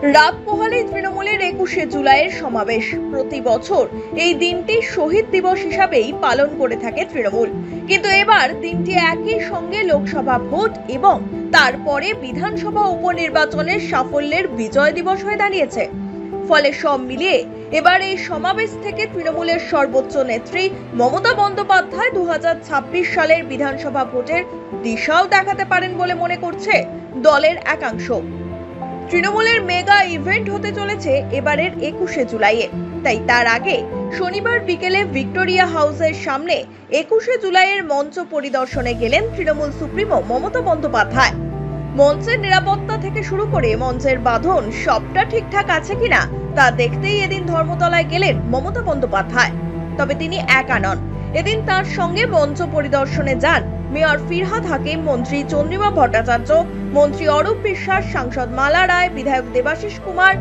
রাত পোহালেই তৃণমূলের 21শে জুলাইয়ের সমাবেশ। প্রতি বছর এই দিনটি শহীদ দিবস হিসাবেই পালন করে থাকে তৃণমূল, কিন্তু এবার দিনটি একই সঙ্গে লোকসভা ভোট এবং তারপরে বিধানসভা উপনির্বাচনের সাফল্যের বিজয় দিবস হয়ে দাঁড়িয়েছে। ফলে সব মিলিয়ে এবার এই সমাবেশ থেকে তৃণমূলের সর্বোচ্চ নেত্রী মমতা বন্দ্যোপাধ্যায় 2026 সালের বিধানসভা ভোটের দিশাও দেখাতে পারেন বলে মনে করছে দলের একাংশ। তৃণমূলের মেগা ইভেন্ট হতে চলেছে এবারের 21শে জুলাইয়ে, তাই তার আগে শনিবার বিকেলে ভিক্টোরিয়া হাউসের সামনে 21শে জুলাইয়ের মঞ্চ পরিদর্শনে গেলেন তৃণমূল সুপ্রিমো মমতা বন্দ্যোপাধ্যায়। মঞ্চের নিরাপত্তা থেকে শুরু করে মঞ্চের বাঁধন সবটা ঠিকঠাক আছে কিনা তা দেখতেই এদিন ধর্মতলায় গেলেন মমতা বন্দ্যোপাধ্যায়। তবে তিনি একা নন, এদিন তার সঙ্গে মঞ্চ পরিদর্শনে যান মেয়র ফিরহাদ হাকিম, মন্ত্রী চন্দ্রিমা ভট্টাচার্য, মন্ত্রী অরূপ বিশ্বাস, সাংসদ মালা রায়, বিধায়ক দেবাশিস কুমার,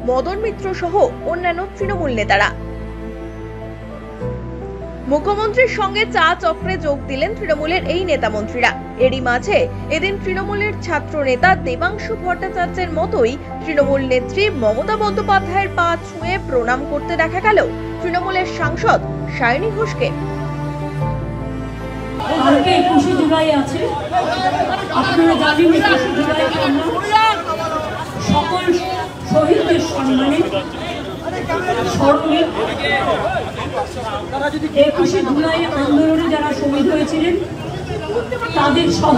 মদন মিত্র সহ অন্যান্য তৃণমূল নেতারা। মুখ্যমন্ত্রীর সঙ্গে চা চক্রে যোগ দিলেন তৃণমূলের এই নেতা মন্ত্রীরা। এরই মাঝে এদিন তৃণমূলের ছাত্র নেতা দেবাংশু ভট্টাচার্যের মতোই তৃণমূল নেত্রী মমতা বন্দ্যোপাধ্যায়ের পা ছুঁয়ে প্রণাম করতে দেখা গেল তৃণমূলের সাংসদ সায়নী ঘোষকে। কালকে 21শে জুলাই আছে, আপনারা জানেন 21শে জুলাইকে আমরা সকল শহীদদের সম্মানে স্মরণে 21শে জুলাই আন্দোলনে যারা শহীদ হয়েছিলেন তাদের সহ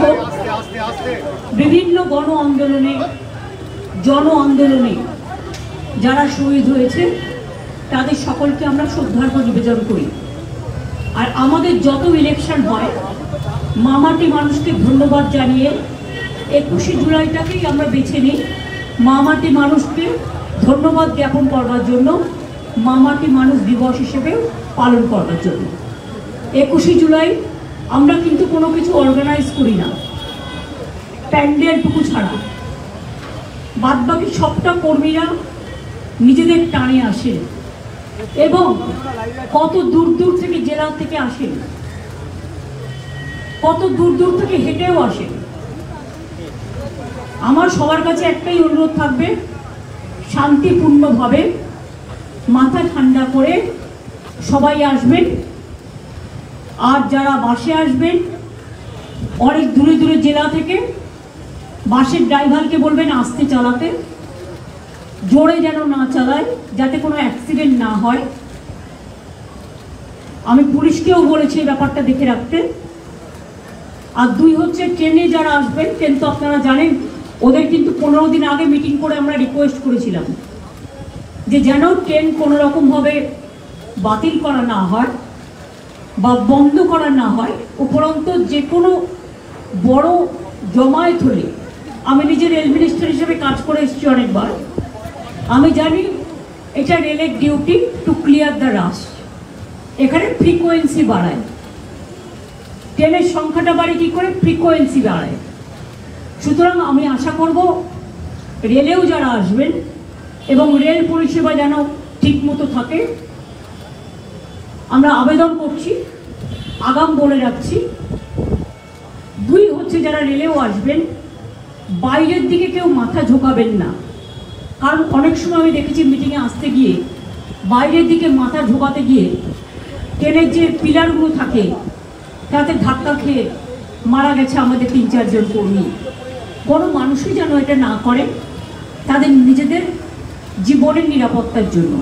বিভিন্ন গণ আন্দোলনে জন আন্দোলনে যারা শহীদ হয়েছে তাদের সকলকে আমরা শ্রদ্ধার্ঘ্য নিবেদন করি। আর আমাদের যত ইলেকশন হয় মামাটি মানুষকে ধন্যবাদ জানিয়ে 21শে জুলাইটাকেই আমরা বেছে নিই মামাটি মানুষকে ধন্যবাদ জ্ঞাপন করবার জন্য, মামাটি মানুষ দিবস হিসেবে পালন করবার জন্য। 21শে জুলাই আমরা কিন্তু কোনো কিছু অর্গানাইজ করি না, প্যান্ডেলটুকু ছাড়া বাদবাকি সবটা কর্মীরা নিজেদের টানে আসে এবং কত দূর দূর থেকে জেলা থেকে আসেন, কত দূর দূর থেকে হেঁটেও আসেন। আমার সবার কাছে একটাই অনুরোধ থাকবে, শান্তিপূর্ণভাবে মাথা ঠান্ডা করে সবাই আসবেন। আর যারা বাসে আসবেন অনেক দূরে দূরে জেলা থেকে, বাসের ড্রাইভারকে বলবেন আস্তে চালাতে, জোরে যেন না চালায় যাতে কোনো অ্যাক্সিডেন্ট না হয়। আমি পুলিশকেও বলেছি এই ব্যাপারটা দেখে রাখতে। আর দুই হচ্ছে ট্রেনে যারা আসবেন, ট্রেন তো আপনারা জানেন ওদের কিন্তু 15 দিন আগে মিটিং করে আমরা রিকোয়েস্ট করেছিলাম যে যেন ট্রেন কোনো রকমভাবে বাতিল করা না হয় বা বন্ধ করা না হয়। উপরন্তু যে কোনো বড় জমায়েত হলে, আমি নিজে রেল মিনিস্টার হিসেবে কাজ করে এসেছি অনেকবার, আমি জানি এটা রেলের ডিউটি টু ক্লিয়ার দ্য রাশ। এখানে ফ্রিকোয়েন্সি বাড়ায়, ট্রেনের সংখ্যাটা বাড়ে কি করে, ফ্রিকোয়েন্সি বাড়ায়। সুতরাং আমি আশা করব রেলেও যারা আসবেন এবং রেল পরিষেবা যেন ঠিক মতো থাকে। আমরা আবেদন করছি, আগাম বলে রাখছি। দুই হচ্ছে যারা রেলেও আসবেন বাইরের দিকে কেউ মাথা ঝোঁকাবেন না, কারণ অনেক সময় আমি দেখেছি মিটিংয়ে আসতে গিয়ে বাইরের দিকে মাথা ঝোঁকাতে গিয়ে ট্রেনের যে পিলারগুলো থাকে তাতে ধাক্কা খেয়ে মারা গেছে আমাদের 3-4 জন কর্মী। কোনো মানুষই যেন এটা না করে, তাদের নিজেদের জীবনের নিরাপত্তার জন্য।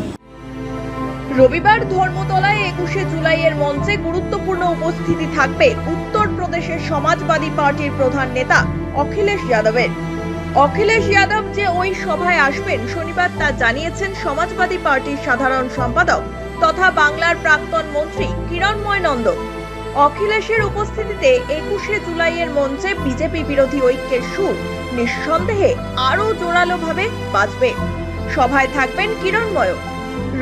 রবিবার ধর্মতলায় 21শে জুলাইয়ের মঞ্চে গুরুত্বপূর্ণ উপস্থিতি থাকবে উত্তরপ্রদেশের সমাজবাদী পার্টির প্রধান নেতা অখিলেশ যাদবের। অখিলেশ যাদব যে ওই সভায় আসবেন শনিবার তা জানিয়েছেন সমাজবাদী পার্টির সাধারণ সম্পাদক তথা বাংলার প্রাক্তন মন্ত্রী কিরণময় নন্দ। অখিলেশের উপস্থিতিতে 21শে জুলাইয়ের মঞ্চে বিজেপি বিরোধী ঐক্যের সুর নিঃসন্দেহে আরো জোরালোভাবে বাজবে। সভায় থাকবেন কিরণময়।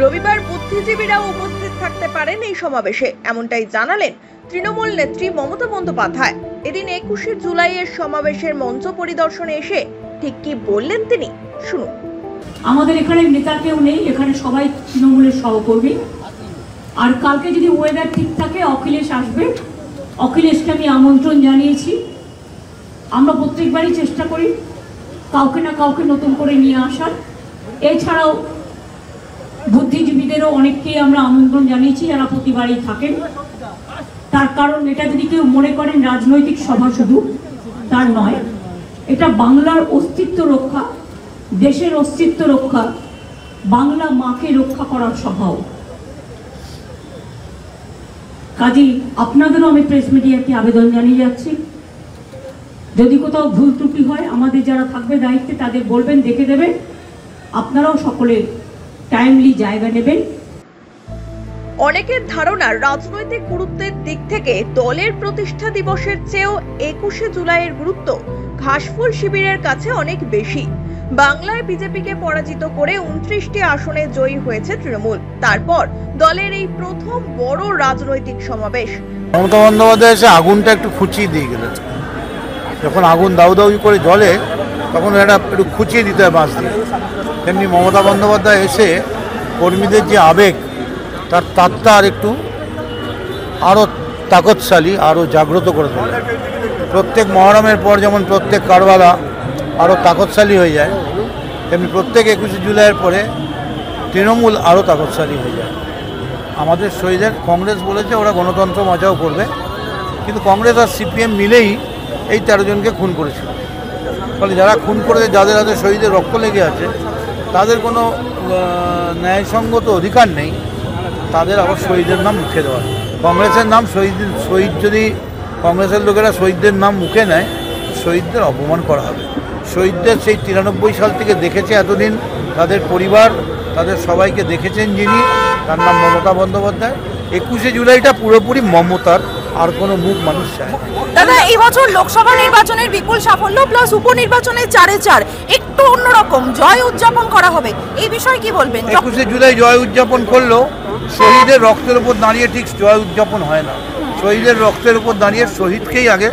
রবিবার বুদ্ধিজীবীরাও উপস্থিত থাকতে পারেন এই সমাবেশে, এমনটাই জানালেন তৃণমূল নেত্রী মমতা বন্দ্যোপাধ্যায়। এদিন 21শে জুলাইয়ের সমাবেশের মঞ্চ পরিদর্শনে এসে ঠিক কি বললেন তিনি, শুনুন। আমাদের এখানে নেতা কেউ নেই, এখানে সবাই তৃণমূলের সহকর্মী। আর কালকে যদি ওয়েদার ঠিক থাকে অখিলেশ আসবে, অখিলেশকে আমি আমন্ত্রণ জানিয়েছি। আমরা প্রত্যেকবারই চেষ্টা করি কাউকে না কাউকে নতুন করে নিয়ে আসার। এছাড়াও বুদ্ধিজীবীদেরও অনেককেই আমরা আমন্ত্রণ জানিয়েছি যারা প্রতিবারই থাকেন। তার কারণ এটা যদি কেউ মনে করেন রাজনৈতিক সভা, শুধু তার নয়, এটা বাংলার অস্তিত্ব রক্ষা, দেশের অস্তিত্ব রক্ষা, বাংলা মাকে রক্ষা করার সভাও। কাজেই আপনাদেরও আমি প্রেস মিডিয়াকে আবেদন জানিয়ে যাচ্ছি, যদি কোথাও ভুল ত্রুটি হয় আমাদের যারা থাকবে দায়িত্বে তাদের বলবেন, দেখে দেবেন। আপনারাও সকলে টাইমলি জায়গা নেবেন। অনেকের ধারণা রাজনৈতিক গুরুত্বের দিক থেকে দলের প্রতিষ্ঠা দিবসের চেয়েও 21শে জুলাইয়ের গুরুত্ব ঘাসফুল শিবিরের কাছে অনেক বেশি। বাংলায় বিজেপিকে পরাজিত করে 29টি আসনে জয়ী হয়েছে তৃণমূল। তারপর দলের এই প্রথম বড় রাজনৈতিক সমাবেশ। মমতা বন্দ্যোপাধ্যায় এসে আগুনটা একটু খুঁচিয়ে দিয়ে গেলেন। যখন আগুন দাউ দাউ করে জ্বলে তখন এটা একটু খুঁচিয়ে দিতে হয় বাঁশ দিয়ে। তেমনি মমতা বন্দ্যোপাধ্যায় এসে কর্মীদের যে আবেগ, তার তাত্তা আর একটু আরও তাকতশালী, আরও জাগ্রত করে তোলে। প্রত্যেক মহরমের পর যেমন প্রত্যেক কারবালা আরও তাকতশালী হয়ে যায়, তেমনি প্রত্যেক 21শে জুলাইয়ের পরে তৃণমূল আরও তাকতশালী হয়ে যায়। আমাদের শহীদের কংগ্রেস বলেছে ওরা গণতন্ত্র বাঁচাও করবে, কিন্তু কংগ্রেস আর সিপিএম মিলেই এই 13 জনকে খুন করেছিল। ফলে যারা খুন করেছে, যাদের হাতে শহীদের রক্ত লেগে আছে, তাদের কোনো ন্যায়সঙ্গত অধিকার নেই তাদের আবার শহীদের নাম মুখে দেওয়ার। কংগ্রেসের নাম শহীদ যদি কংগ্রেসের লোকেরা শহীদদের নাম মুখে নেয়, শহীদদের অপমান করা হবে। শহীদদের সেই 93 সাল থেকে দেখেছে এতদিন, তাদের পরিবার, তাদের সবাইকে দেখেছেন যিনি, তার নাম মমতা বন্দ্যোপাধ্যায়। 21শে জুলাইটা পুরোপুরি মমতার, আর কোনো মুখ মানুষ চায় না। দাদা, এই বছর লোকসভা নির্বাচনের বিপুল সাফল্য প্লাস উপনির্বাচনে 4-4 একটু অন্যরকম জয় উদযাপন করা হবে, এই বিষয়ে কি বলবেন? 21শে জুলাই জয় উদযাপন করলেও শহীদের রক্তের উপর দাঁড়িয়ে ঠিক জয় উদযাপন হয় না। শহীদের রক্তের উপর দাঁড়িয়ে শহীদকেই আগে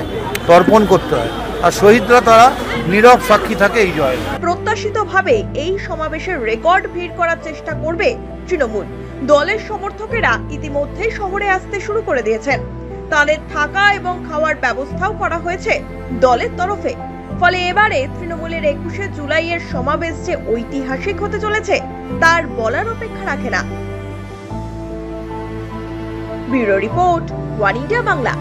তর্পণ করতে হয়, আর শহীদরা তারা নীরব সাক্ষী থাকে এই জয়। প্রত্যাশিতভাবে এই সমাবেশের রেকর্ড ভিড় করার চেষ্টা করবে তৃণমূল। দলের সমর্থকেরা ইতিমধ্যে শহরে আসতে শুরু করে দিয়েছেন। তাদের থাকা এবং খাওয়ার ব্যবস্থাও করা হয়েছে দলের তরফে। ফলে এবারে তৃণমূলের 21শে জুলাইয়ের সমাবেশ যে ঐতিহাসিক হতে চলেছে তার বলার অপেক্ষা রাখে না। Bureau report, one India Bangla.